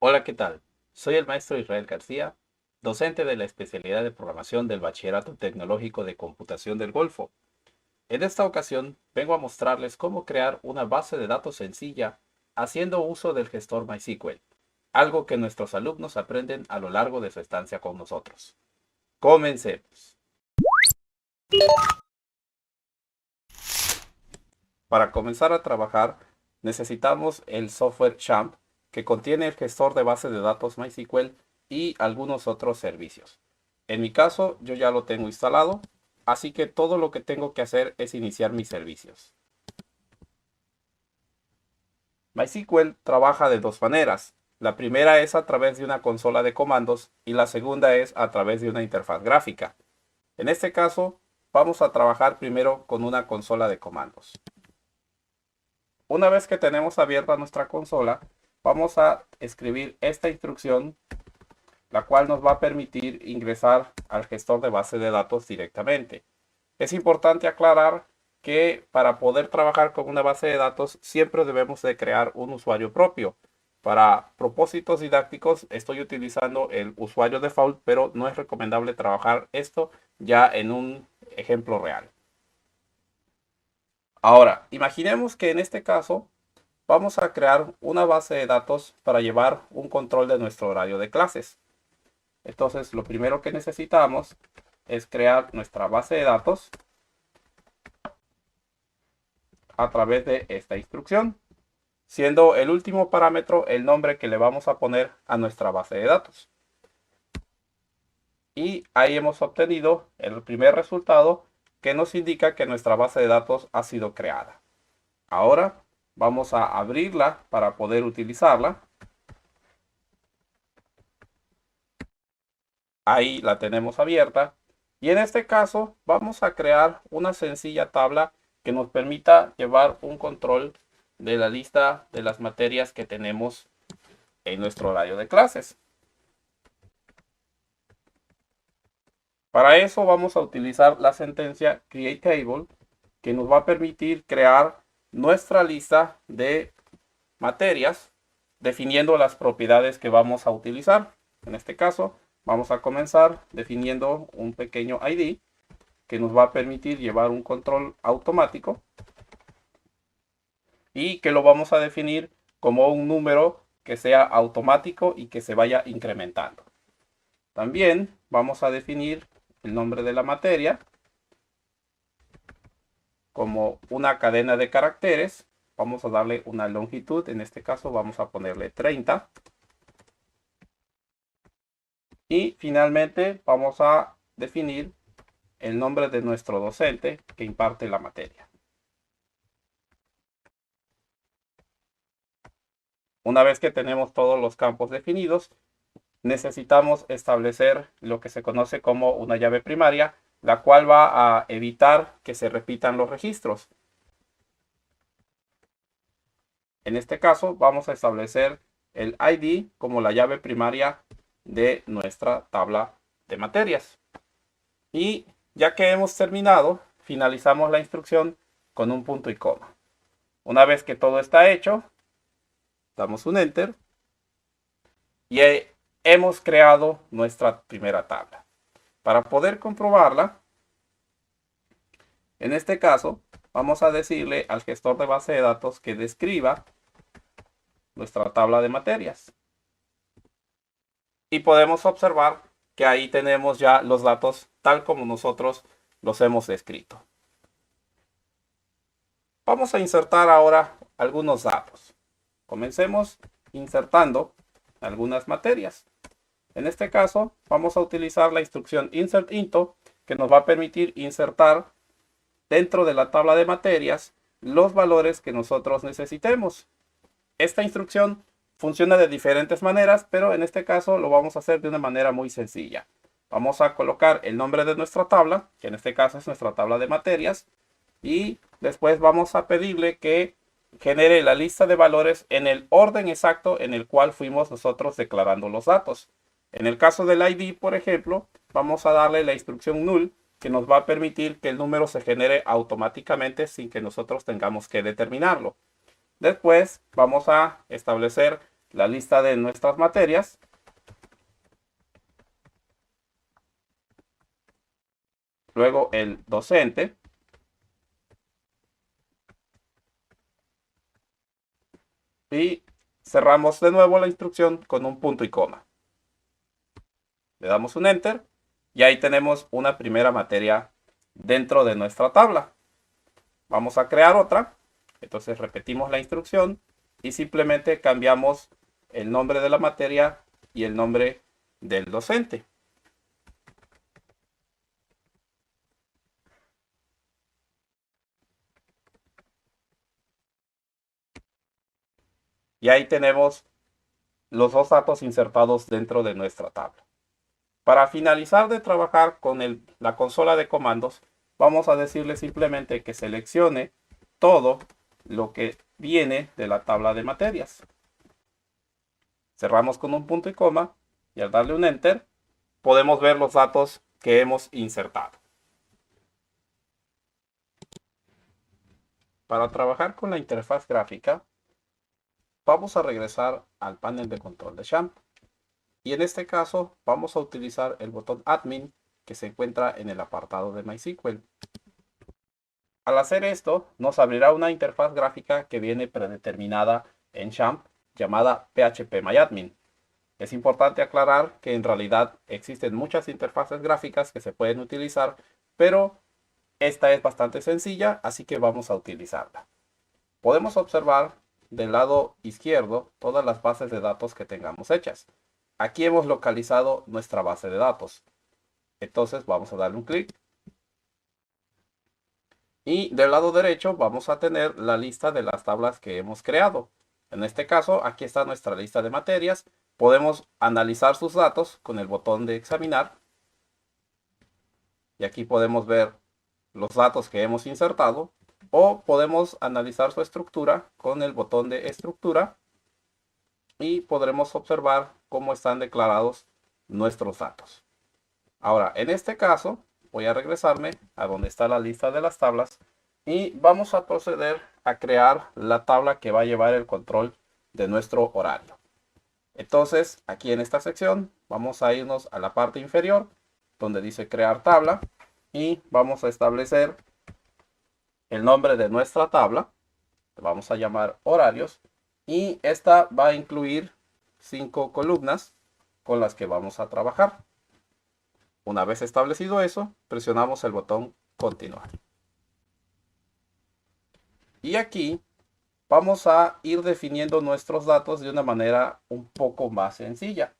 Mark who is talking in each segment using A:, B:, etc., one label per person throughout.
A: Hola, ¿qué tal? Soy el maestro Israel García, docente de la especialidad de programación del Bachillerato Tecnológico de Computación del Golfo. En esta ocasión vengo a mostrarles cómo crear una base de datos sencilla haciendo uso del gestor MySQL, algo que nuestros alumnos aprenden a lo largo de su estancia con nosotros. Comencemos. Para comenzar a trabajar, necesitamos el software Champ, que contiene el gestor de base de datos MySQL y algunos otros servicios. En mi caso, yo ya lo tengo instalado, así que todo lo que tengo que hacer es iniciar mis servicios. MySQL trabaja de dos maneras. La primera es a través de una consola de comandos y la segunda es a través de una interfaz gráfica. En este caso, vamos a trabajar primero con una consola de comandos. Una vez que tenemos abierta nuestra consola, vamos a escribir esta instrucción, la cual nos va a permitir ingresar al gestor de base de datos directamente. Es importante aclarar que para poder trabajar con una base de datos siempre debemos de crear un usuario propio. Para propósitos didácticos estoy utilizando el usuario default, pero no es recomendable trabajar esto ya en un ejemplo real. Ahora, imaginemos que en este caso vamos a crear una base de datos para llevar un control de nuestro horario de clases. Entonces, lo primero que necesitamos es crear nuestra base de datos a través de esta instrucción, siendo el último parámetro el nombre que le vamos a poner a nuestra base de datos. Y ahí hemos obtenido el primer resultado que nos indica que nuestra base de datos ha sido creada. Ahora vamos a abrirla para poder utilizarla. Ahí la tenemos abierta. Y en este caso vamos a crear una sencilla tabla que nos permita llevar un control de la lista de las materias que tenemos en nuestro horario de clases. Para eso vamos a utilizar la sentencia createTable, que nos va a permitir crear nuestra lista de materias definiendo las propiedades que vamos a utilizar. En este caso vamos a comenzar definiendo un pequeño ID que nos va a permitir llevar un control automático y que lo vamos a definir como un número que sea automático y que se vaya incrementando. También vamos a definir el nombre de la materia como una cadena de caracteres. Vamos a darle una longitud, en este caso vamos a ponerle 30. Y finalmente vamos a definir el nombre de nuestro docente que imparte la materia. Una vez que tenemos todos los campos definidos, necesitamos establecer lo que se conoce como una llave primaria, la cual va a evitar que se repitan los registros. En este caso vamos a establecer el ID como la llave primaria de nuestra tabla de materias. Y ya que hemos terminado, finalizamos la instrucción con un punto y coma. Una vez que todo está hecho, damos un Enter y hemos creado nuestra primera tabla. Para poder comprobarla, en este caso, vamos a decirle al gestor de base de datos que describa nuestra tabla de materias. Y podemos observar que ahí tenemos ya los datos tal como nosotros los hemos descrito. Vamos a insertar ahora algunos datos. Comencemos insertando algunas materias. En este caso, vamos a utilizar la instrucción insert_into, que nos va a permitir insertar dentro de la tabla de materias los valores que nosotros necesitemos. Esta instrucción funciona de diferentes maneras, pero en este caso lo vamos a hacer de una manera muy sencilla. Vamos a colocar el nombre de nuestra tabla, que en este caso es nuestra tabla de materias, y después vamos a pedirle que genere la lista de valores en el orden exacto en el cual fuimos nosotros declarando los datos. En el caso del ID, por ejemplo, vamos a darle la instrucción null, que nos va a permitir que el número se genere automáticamente sin que nosotros tengamos que determinarlo. Después vamos a establecer la lista de nuestras materias. Luego el docente. Y cerramos de nuevo la instrucción con un punto y coma. Le damos un enter y ahí tenemos una primera materia dentro de nuestra tabla. Vamos a crear otra. Entonces repetimos la instrucción y simplemente cambiamos el nombre de la materia y el nombre del docente. Y ahí tenemos los dos datos insertados dentro de nuestra tabla. Para finalizar de trabajar con la consola de comandos, vamos a decirle simplemente que seleccione todo lo que viene de la tabla de materias. Cerramos con un punto y coma y al darle un enter podemos ver los datos que hemos insertado. Para trabajar con la interfaz gráfica, vamos a regresar al panel de control de XAMPP. Y en este caso vamos a utilizar el botón Admin que se encuentra en el apartado de MySQL. Al hacer esto, nos abrirá una interfaz gráfica que viene predeterminada en XAMPP llamada phpMyAdmin. Es importante aclarar que en realidad existen muchas interfaces gráficas que se pueden utilizar, pero esta es bastante sencilla, así que vamos a utilizarla. Podemos observar del lado izquierdo todas las bases de datos que tengamos hechas. Aquí hemos localizado nuestra base de datos. Entonces vamos a darle un clic. Y del lado derecho vamos a tener la lista de las tablas que hemos creado. En este caso, aquí está nuestra lista de materias. Podemos analizar sus datos con el botón de examinar. Y aquí podemos ver los datos que hemos insertado. O podemos analizar su estructura con el botón de estructura. Y podremos observar cómo están declarados nuestros datos. Ahora, en este caso, voy a regresarme a donde está la lista de las tablas y vamos a proceder a crear la tabla que va a llevar el control de nuestro horario. Entonces, aquí en esta sección, vamos a irnos a la parte inferior, donde dice crear tabla, y vamos a establecer el nombre de nuestra tabla. Vamos a llamar horarios, y esta va a incluir 5 columnas con las que vamos a trabajar. Una vez establecido eso, presionamos el botón continuar. Y aquí vamos a ir definiendo nuestros datos de una manera un poco más sencilla.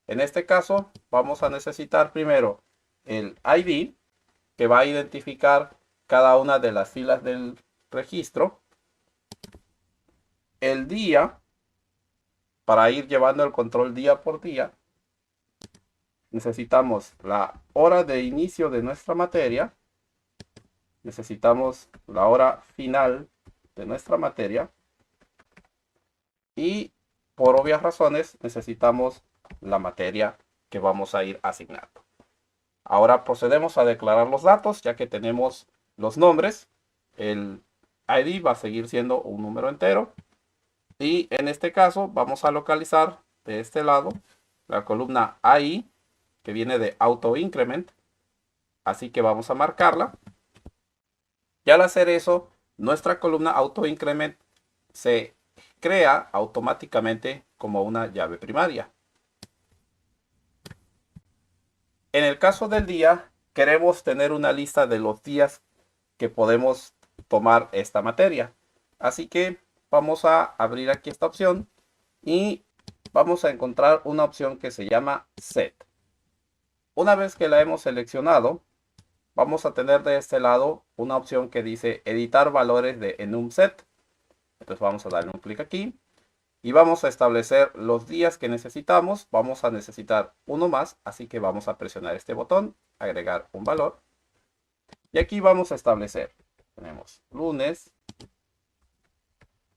A: En este caso, vamos a necesitar primero el ID, que va a identificar cada una de las filas del registro. El día, para ir llevando el control día por día. Necesitamos la hora de inicio de nuestra materia. Necesitamos la hora final de nuestra materia. Y por obvias razones necesitamos la materia que vamos a ir asignando. Ahora procedemos a declarar los datos, ya que tenemos los nombres. El ID va a seguir siendo un número entero. Y en este caso vamos a localizar de este lado la columna AI, que viene de Auto Increment. Así que vamos a marcarla. Y al hacer eso, nuestra columna Auto Increment se crea automáticamente como una llave primaria. En el caso del día, queremos tener una lista de los días que podemos tomar esta materia. Así que vamos a abrir aquí esta opción y vamos a encontrar una opción que se llama Set. Una vez que la hemos seleccionado, vamos a tener de este lado una opción que dice editar valores de enumSet. Entonces vamos a darle un clic aquí y vamos a establecer los días que necesitamos. Vamos a necesitar uno más, así que vamos a presionar este botón, agregar un valor. Y aquí vamos a establecer, tenemos lunes,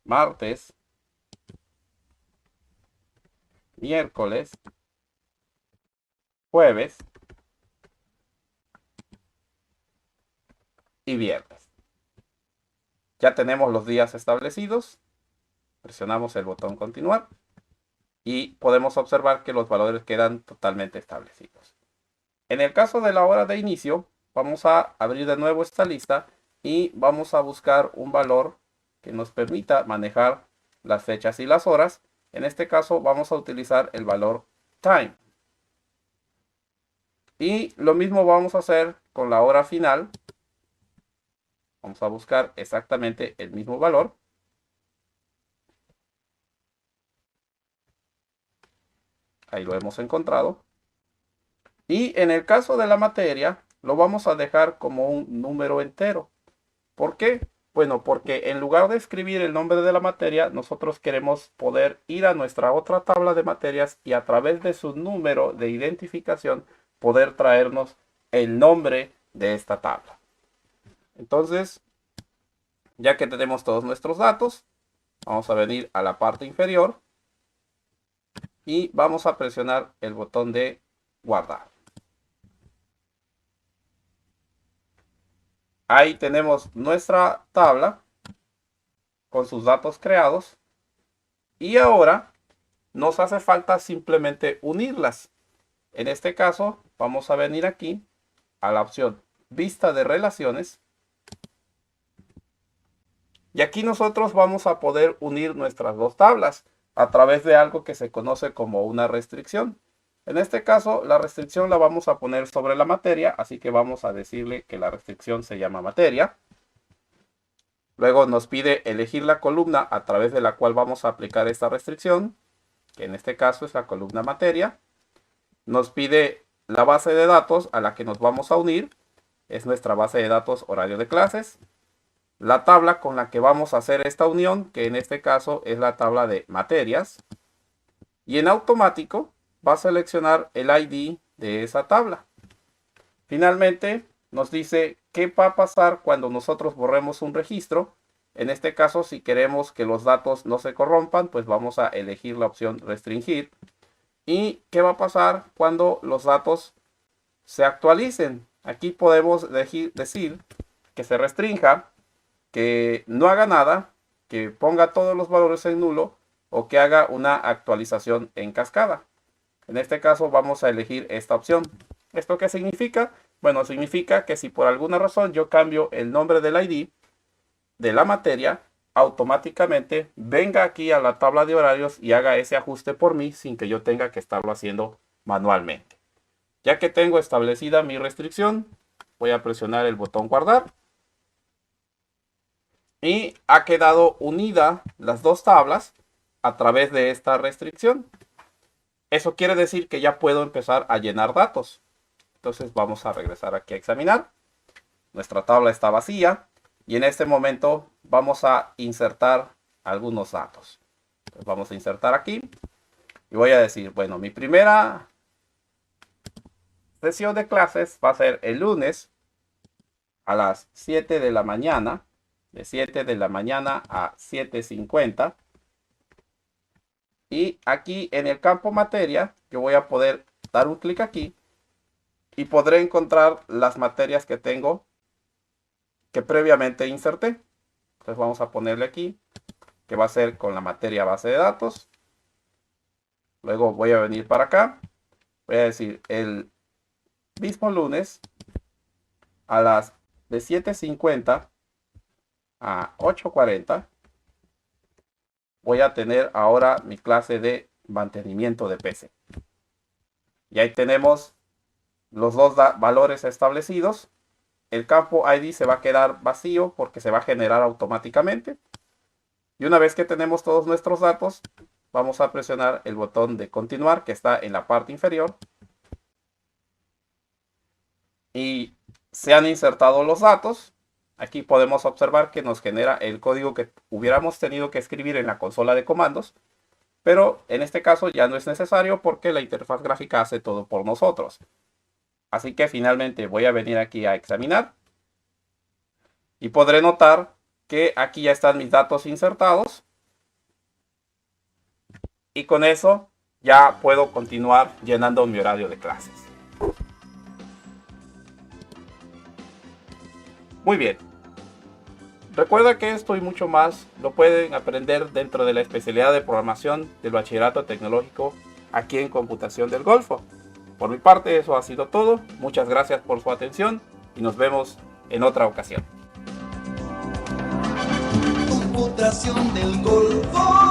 A: martes, miércoles, jueves y viernes. Ya tenemos los días establecidos. Presionamos el botón continuar. y podemos observar que los valores quedan totalmente establecidos. En el caso de la hora de inicio, vamos a abrir de nuevo esta lista y vamos a buscar un valor que nos permita manejar las fechas y las horas. En este caso vamos a utilizar el valor time. Y lo mismo vamos a hacer con la hora final. Vamos a buscar exactamente el mismo valor. Ahí lo hemos encontrado. Y en el caso de la materia, lo vamos a dejar como un número entero. ¿Por qué? Bueno, porque en lugar de escribir el nombre de la materia, nosotros queremos poder ir a nuestra otra tabla de materias y a través de su número de identificación poder traernos el nombre de esta tabla. Entonces, ya que tenemos todos nuestros datos, vamos a venir a la parte inferior y vamos a presionar el botón de guardar. Ahí tenemos nuestra tabla con sus datos creados y ahora nos hace falta simplemente unirlas. En este caso vamos a venir aquí a la opción vista de relaciones y aquí nosotros vamos a poder unir nuestras dos tablas a través de algo que se conoce como una restricción. En este caso, la restricción la vamos a poner sobre la materia, así que vamos a decirle que la restricción se llama materia. Luego nos pide elegir la columna a través de la cual vamos a aplicar esta restricción, que en este caso es la columna materia. Nos pide la base de datos a la que nos vamos a unir, es nuestra base de datos horario de clases. La tabla con la que vamos a hacer esta unión, que en este caso es la tabla de materias. Y en automático va a seleccionar el ID de esa tabla. Finalmente nos dice qué va a pasar cuando nosotros borremos un registro. En este caso, si queremos que los datos no se corrompan, pues vamos a elegir la opción restringir. ¿Y qué va a pasar cuando los datos se actualicen? Aquí podemos decir que se restrinja, que no haga nada, que ponga todos los valores en nulo o que haga una actualización en cascada. En este caso vamos a elegir esta opción. ¿Esto qué significa? Bueno, significa que si por alguna razón yo cambio el nombre del ID de la materia, automáticamente venga aquí a la tabla de horarios y haga ese ajuste por mí sin que yo tenga que estarlo haciendo manualmente. Ya que tengo establecida mi restricción, voy a presionar el botón guardar. Y ha quedado unida las dos tablas a través de esta restricción. Eso quiere decir que ya puedo empezar a llenar datos. Entonces vamos a regresar aquí a examinar. Nuestra tabla está vacía y en este momento vamos a insertar algunos datos. Entonces vamos a insertar aquí y voy a decir, bueno, mi primera sesión de clases va a ser el lunes a las 7 de la mañana. De 7 de la mañana a 7:50. Y aquí en el campo materia, yo voy a poder dar un clic aquí y podré encontrar las materias que tengo que previamente inserté. Entonces vamos a ponerle aquí que va a ser con la materia base de datos. Luego voy a venir para acá. Voy a decir el mismo lunes a las de 7:50 a 8:40 voy a tener ahora mi clase de mantenimiento de PC. Y ahí tenemos los dos valores establecidos. El campo ID se va a quedar vacío porque se va a generar automáticamente. Y una vez que tenemos todos nuestros datos, vamos a presionar el botón de continuar que está en la parte inferior. Y se han insertado los datos. Aquí podemos observar que nos genera el código que hubiéramos tenido que escribir en la consola de comandos. Pero en este caso ya no es necesario porque la interfaz gráfica hace todo por nosotros. Así que finalmente voy a venir aquí a examinar. Y podré notar que aquí ya están mis datos insertados. Y con eso ya puedo continuar llenando mi horario de clases. Muy bien. Recuerda que esto y mucho más lo pueden aprender dentro de la especialidad de programación del Bachillerato Tecnológico aquí en Computación del Golfo. Por mi parte, eso ha sido todo. Muchas gracias por su atención y nos vemos en otra ocasión.
B: Computación del Golfo.